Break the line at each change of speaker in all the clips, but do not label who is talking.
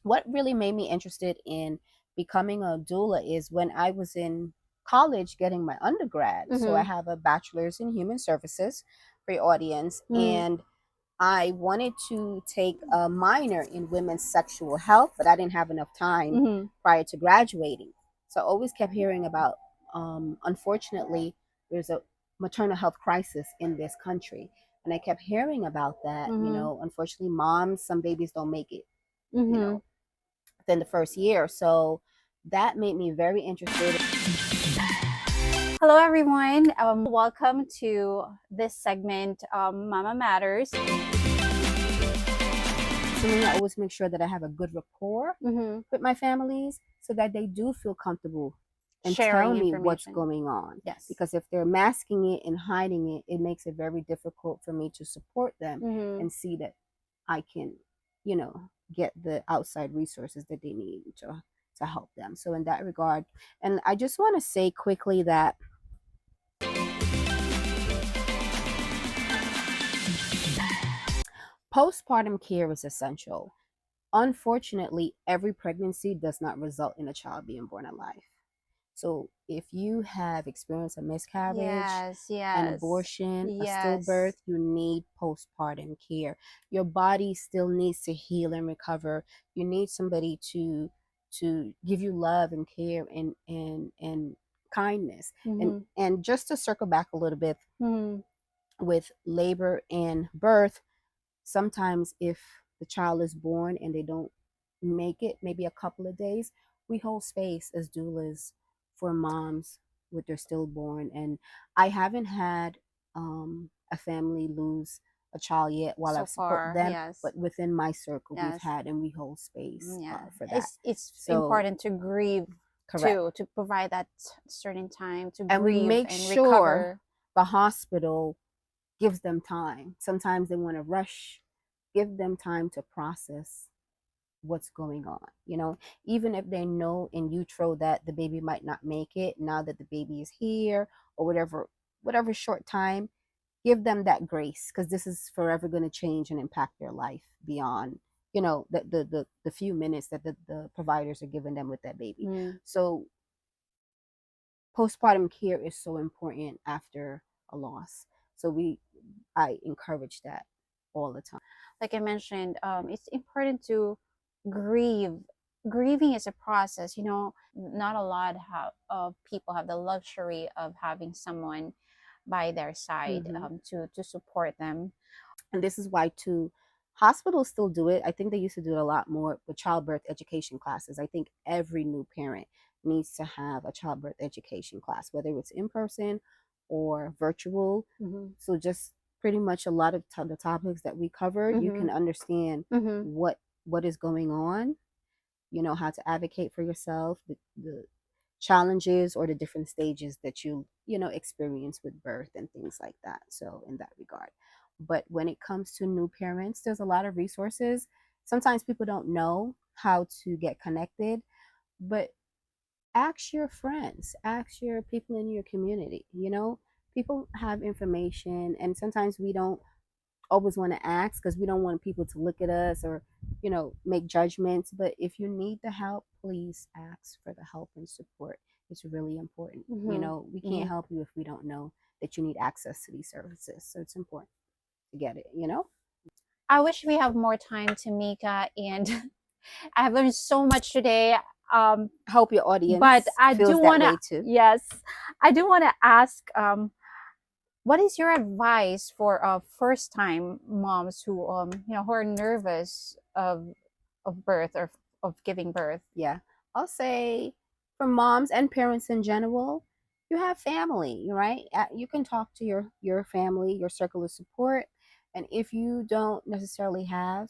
what really made me interested in becoming a doula is when I was in college getting my undergrad. So I
Mm-hmm.
have a bachelor's in human services for your audience,
Mm-hmm.
and I wanted to take a minor in women's sexual health, but I didn't have enough time
Mm-hmm.
prior to graduating. So I always kept hearing about, unfortunately, there's a maternal health crisis in this country. And I kept hearing about that.
Mm-hmm.
Unfortunately, moms, some babies don't make it, you
Mm-hmm.
know, within the first year. So that made me very interested.
Hello, everyone. Welcome to this segment, Mama Matters.
So I always make sure that I have a good rapport
Mm-hmm.
with my families so that they do feel comfortable and tell
Sharing
me what's
information.
going on.
Yes.
Because if they're masking it and hiding it, it makes it very difficult for me to support them
Mm-hmm.
and see that I can, get the outside resources that they need to help them. So in that regard, and I just want to say quickly that postpartum care is essential. Unfortunately, every pregnancy does not result in a child being born alive. So if you have experienced a miscarriage,
Yes.
an
Yes.
abortion, a stillbirth,
Yes.
you need postpartum care. Your body still needs to heal and recover. You need somebody to give you love and care and kindness.
Mm-hmm.
And just to circle back a little bit
Mm-hmm.
with labor and birth, sometimes if the child is born and they don't make it, maybe a couple of days, we hold space as doulas for moms with their stillborn. And I haven't had a family lose a child yet while
So
I've support
far,
them,
yes.
but within my circle, we've
Yes.
had and we hold space
Yeah.
for that.
It's
So,
important to grieve
correct.
too, to provide that certain time to
And we
grieve
make
and
sure
recover.
the hospital gives them time. Sometimes they want to rush, give them time to process what's going on. Even if they know in utero that the baby might not make it, now that the baby is here or whatever short time, give them that grace, because this is forever going to change and impact their life beyond the few minutes that the providers are giving them with that baby.
Mm.
So postpartum care is so important after a loss. So I encourage that all the time.
Like I mentioned, it's important to grieve. Grieving is a process. Not a lot of people have the luxury of having someone by their side,
Hmm.
to support them.
And this is why too, hospitals still do it. I think they used to do it a lot more with childbirth education classes. I think every new parent needs to have a childbirth education class, whether it's in person or virtual.
Mm-hmm.
So just pretty much a lot of the topics that we cover, you
Mm-hmm.
can understand
Mm-hmm.
what is going on, how to advocate for yourself, the challenges or the different stages that you experience with birth and things like that. So in that regard, but when it comes to new parents, there's a lot of resources. Sometimes people don't know how to get connected, but ask your friends, ask your people in your community. People have information, and sometimes we don't always want to ask because we don't want people to look at us or make judgments. But if you need the help, please ask for the help and support. It's really important.
Mm-hmm.
We
Mm-hmm.
can't help you if we don't know that you need access to these services, so it's important to get it.
I wish we have more time, Tamika, and I have learned so much today.
I hope your
But
audience
I do
feels that
want to,
way too.
yes, I do want to ask, what is your advice for first time moms who are nervous of birth or of giving birth?
Yeah, I'll say for moms and parents in general, you have family, right? You can talk to your family, your circle of support, and if you don't necessarily have,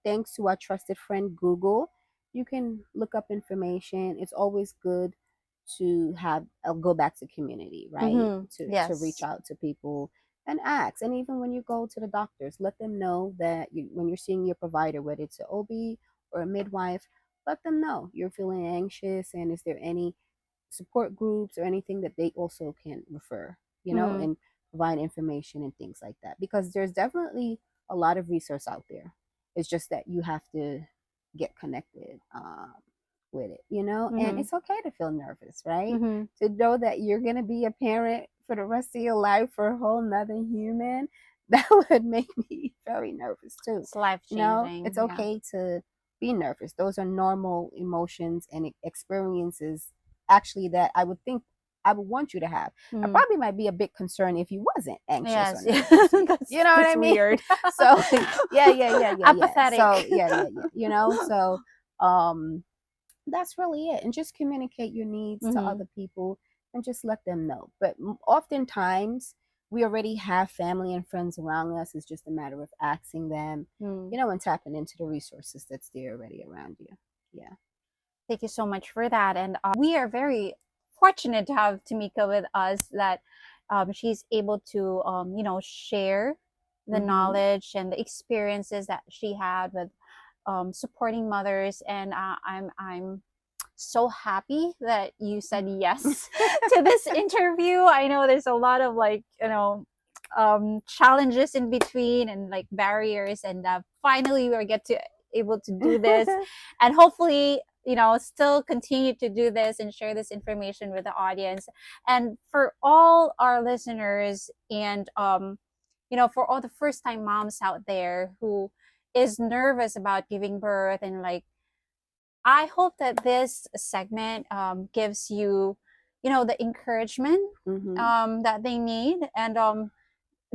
thanks to our trusted friend Google, you can look up information. It's always good to have go back to community, right?
Mm-hmm.
To reach
Yes.
out to people and ask. And even when you go to the doctors, let them know that when you're seeing your provider, whether it's an OB or a midwife, let them know you're feeling anxious, and is there any support groups or anything that they also can refer,
Mm-hmm.
and provide information and things like that, because there's definitely a lot of resource out there. It's just that you have to get connected with it, you know. And
Mm-hmm.
it's okay to feel nervous, right?
Mm-hmm.
To know that you're going to be a parent for the rest of your life for a whole nother human, that would make me very nervous too.
It's life
You know,
changing.
it's
Yeah.
okay to be nervous. Those are normal emotions and experiences, actually, that I would think I would want you to have. I
Mm.
probably might be a bit concerned if you wasn't anxious or
Yes. Yeah.
nervous.
that's
You know what
that's
I mean?
weird.
So yeah. So
Apathetic.
yeah. You know, so um that's really it. And just communicate your needs to
Mm-hmm.
other people and just let them know. But oftentimes we already have family and friends around us. It's just a matter of asking them,
Mm.
you know, and tapping into the resources that's there already around you. Yeah.
Thank you so much for that. And we are very fortunate to have Tamika with us, that she's able to, share the
Mm-hmm.
knowledge and the experiences that she had with supporting mothers. And I'm so happy that you said yes to this interview. I know there's a lot of, like, challenges in between and like barriers, and finally we get to able to do this, and hopefully, still continue to do this and share this information with the audience. And for all our listeners, and for all the first time moms out there who is nervous about giving birth, and like, I hope that this segment gives you, the encouragement
Mm-hmm.
that they need, and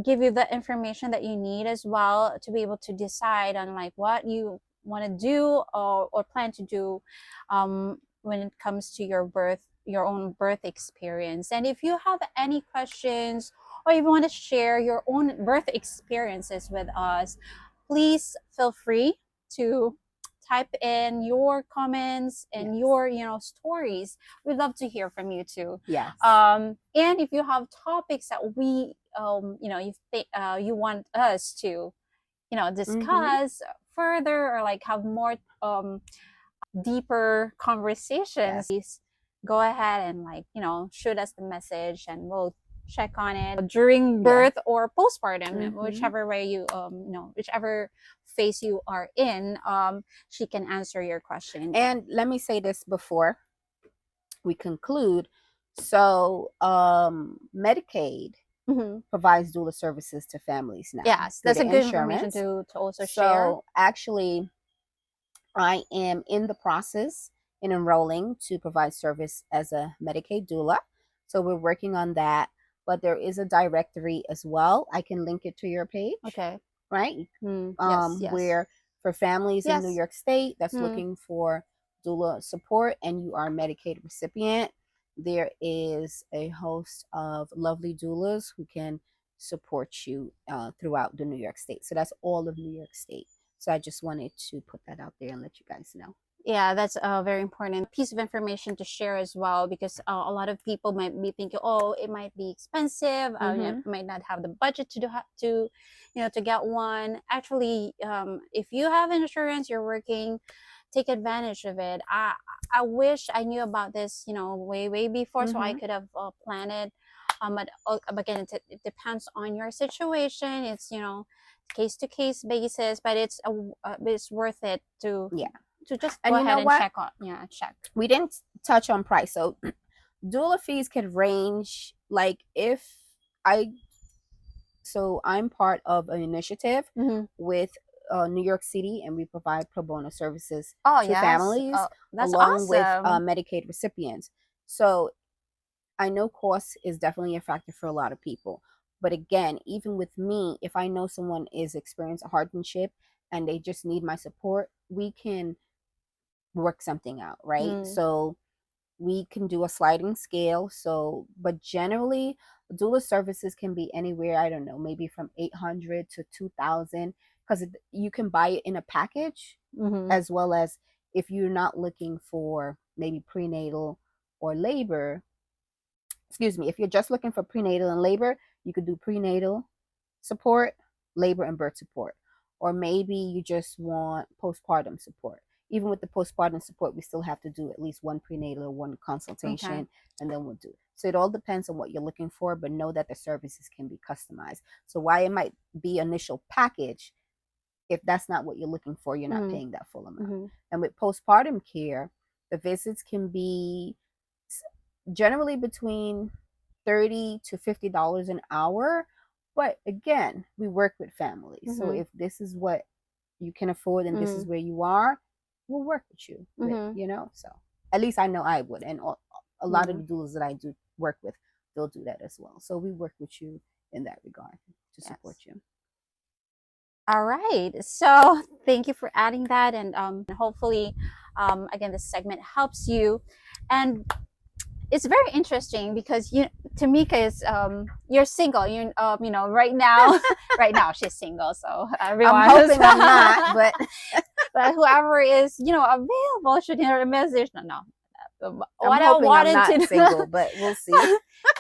give you the information that you need as well, to be able to decide on like what you want to do, or plan to do when it comes to your own birth experience. And if you have any questions, or if you want to share your own birth experiences with us, please feel free to type in your comments and
Yes.
your stories. We'd love to hear from you too.
Yes.
And if you have topics that we you want us to
Mm-hmm.
discuss further, or like have more deeper
Yes.
conversations, please go ahead and, like, shoot us the message, and we'll check on it during
Yeah.
birth or postpartum,
Mm-hmm.
whichever way you whichever phase you are in. She can answer your question.
And let me say this before we conclude. So, Medicaid
Mhm.
provides doula services to families now
Yes,
through
that's a
the
good information
insurance.
to also share.
So, actually, I am in the process in enrolling to provide service as a Medicaid doula. So, we're working on that. But there is a directory as well. I can link it to your page,
Okay.
right?
Yes, yes,
Where for families in New
yes.
York State that's
Hmm.
looking for doula support and you are a Medicaid recipient, there is a host of lovely doulas who can support you throughout the New York State. So that's all of New York State. So I just wanted to put that out there and let you guys know.
Yeah, that's a very important piece of information to share as well, because a lot of people might be thinking, oh, it might be expensive.
Mm-hmm.
Might not have the budget to get one. Actually, if you have insurance, you're working, take advantage of it. I wish I knew about this, way before, so I
Mm-hmm.
could have planned it. But again, it depends on your situation. It's, case to case basis, but it's worth it
Yeah.
to just go
And you
ahead
know
and
what?
check.
We didn't touch on price. So doula fees could range, like, if I so I'm part of an initiative
Mm-hmm.
with New York City, and we provide pro bono services
Oh
to
yes,
families
that's
along with
awesome.
Medicaid recipients. So I know cost is definitely a factor for a lot of people. But again, even with me, if I know someone is experiencing hardship and they just need my support, we can work something out, right?
Mm.
So we can do a sliding scale. So, but generally, doula services can be anywhere, I don't know, maybe from 800 to 2000, because you can buy it in a package,
Mm-hmm.
as well as if you're not looking for maybe prenatal or labor, excuse me, if you're just looking for prenatal and labor, you could do prenatal support, labor and birth support. Or maybe you just want postpartum support. Even with the postpartum support, we still have to do at least one prenatal or one
Okay.
consultation, and then we'll do it. So it all depends on what you're looking for, but know that the services can be customized. So while it might be initial package, if that's not what you're looking for, you're not
Mm-hmm.
paying that full amount.
Mm-hmm.
And with postpartum care, the visits can be generally between $30 to $50 an hour. But again, we work with families. So
Mm-hmm.
if this is what you can afford and this
Mm-hmm.
is where you are, we'll work with you. With,
Mm-hmm.
so at least I know I would. And a lot of
Mm-hmm.
the doulas that I do work with, they'll do that as well. So we work with you in that regard to support
Yes.
you.
All right. So thank you for adding that, and hopefully, again, this segment helps you. And it's very interesting because Tamika is you're single. You know, right now, right now she's single. So
I'm
everyone,
hoping I'm not, but
but whoever is available should hear a message. No.
I'm
What I
hoping I'm
wanted
not
to
single, but we'll see.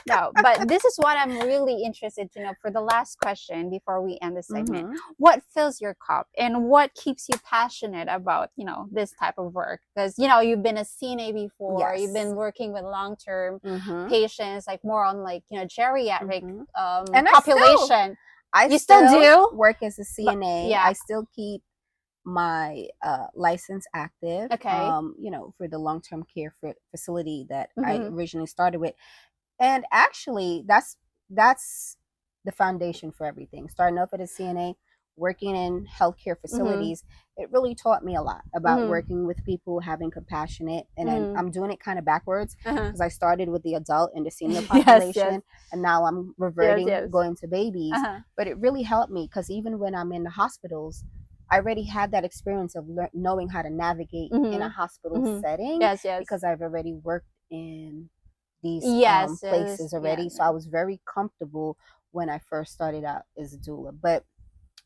No, but this is what I'm really interested to know for the last question before we end the segment.
Mm-hmm.
What fills your cup and what keeps you passionate about, this type of work? Because, you've been a CNA before,
Yes.
you've been working with long-term
Mm-hmm.
patients, like more on like, geriatric
Mm-hmm. And
population.
I
You still do?
work as a CNA.
yeah.
I still keep my license active.
Okay.
For the long-term care facility that I
Mm-hmm.
originally started with. And actually, that's the foundation for everything. Starting off at a CNA, working in healthcare facilities, it really taught me a lot about
Mm-hmm.
working with people, having compassionate. And
Mm-hmm.
I'm doing it kind of backwards
Uh-huh.
because I started with the adult and the senior
Yes,
population,
yes.
and now I'm reverting,
Yes.
going to babies.
Uh-huh.
But it really helped me because even when I'm in the hospitals, I already had that experience of knowing how to navigate in a hospital setting
Yes, yes.
because I've already worked in these
Yes,
places already.
yeah.
So I was very comfortable when I first started out as a doula. But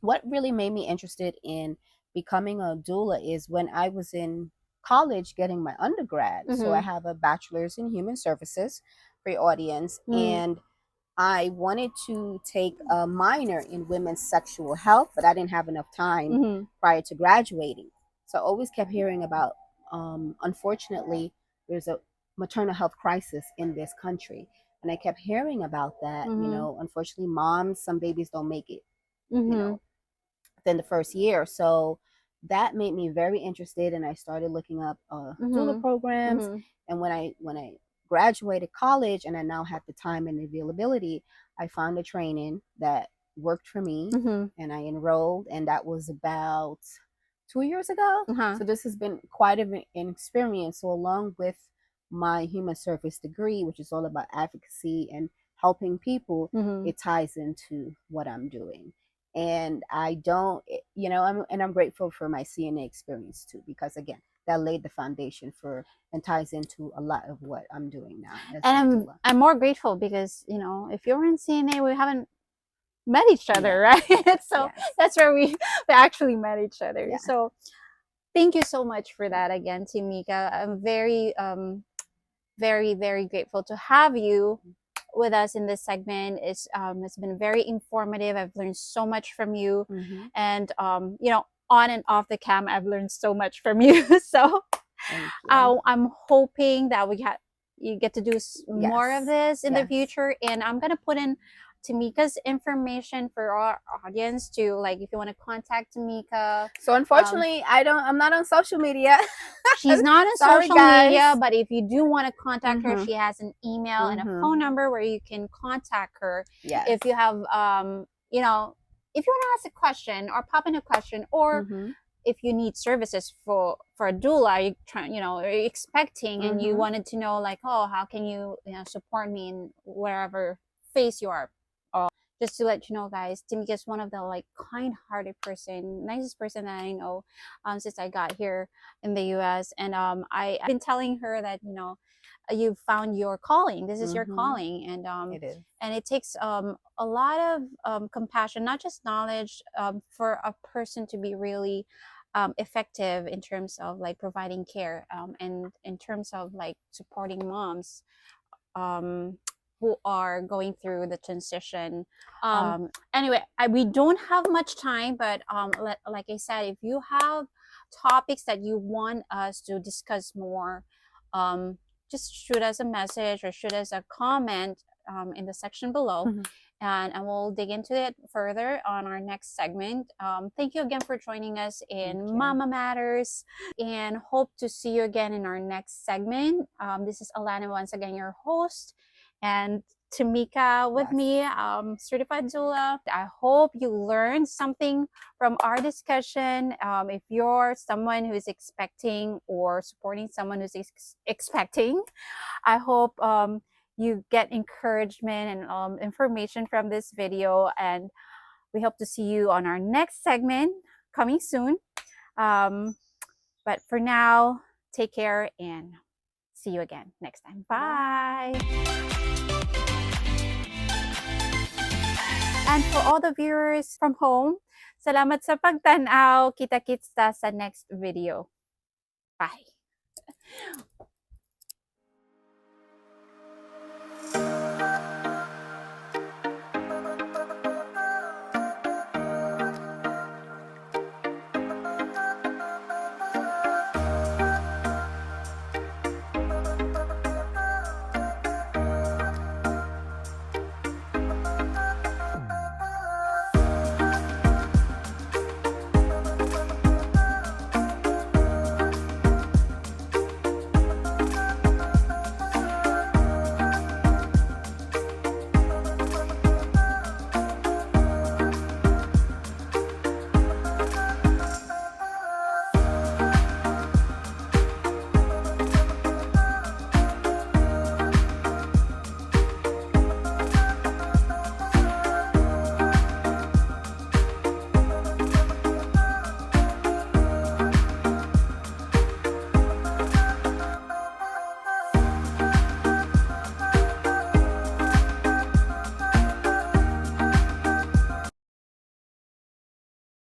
what really made me interested in becoming a doula is when I was in college getting my undergrad. So I have a bachelor's in human services for your audience. And I wanted to take a minor in women's sexual health, but I didn't have enough time prior to graduating. So I always kept hearing about, unfortunately, there's a maternal health crisis in this country. And I kept hearing about that. Unfortunately, some babies don't make it, within the first year. So that made me very interested, and I started looking up doula programs. And when I graduated college, and I now had the time and the availability, I found a training that worked for me, and I enrolled, and that was about 2 years ago. So this has been quite an experience. So along with my human service degree, which is all about advocacy and helping people, it ties into what I'm doing. And I'm grateful for my CNA experience too, because again, that laid the foundation for and ties into a lot of what I'm doing now.
And I'm more grateful because if you're in CNA, we haven't met each other, right? So that's where we actually met each other. Yeah. So thank you so much for that again, Tamika. I'm very very, very grateful to have you with us in this segment. It's been very informative. I've learned so much from you, and on and off the cam, I've learned so much from you. So I'm hoping that you get to do more of this in the future, and I'm gonna put in Tamika's information for our audience to, like, if you want to contact Tamika.
So unfortunately, I'm not on social media.
She's not on social media, but if you do want to contact her, she has an email and a phone number where you can contact her. If you have if you want to ask a question or pop in a question, or if you need services for a doula, you're expecting, and you wanted to know, like, oh, how can you support me in wherever phase you are. Just to let you know, guys, Tamika is one of the, like, kind-hearted person, nicest person that I know since I got here in the U.S. And I've been telling her that you found your calling. This is your calling, and
it is.
And it takes a lot of compassion, not just knowledge, for a person to be really effective in terms of, like, providing care, and in terms of, like, supporting moms who are going through the transition. Anyway, we don't have much time, but like I said, if you have topics that you want us to discuss more, just shoot us a message or shoot us a comment in the section below, and we'll dig into it further on our next segment. Thank you again for joining us in Mama Matters, and hope to see you again in our next segment. This is Alana, once again, your host, and Tamika with me, certified doula. I hope you learned something from our discussion. If you're someone who is expecting or supporting someone who's expecting, I hope you get encouragement and information from this video. And we hope to see you on our next segment coming soon. But for now, take care and see you again next time. Bye. And for all the viewers from home, salamat sa pagtanaw. Kita-kits sa next video. Bye.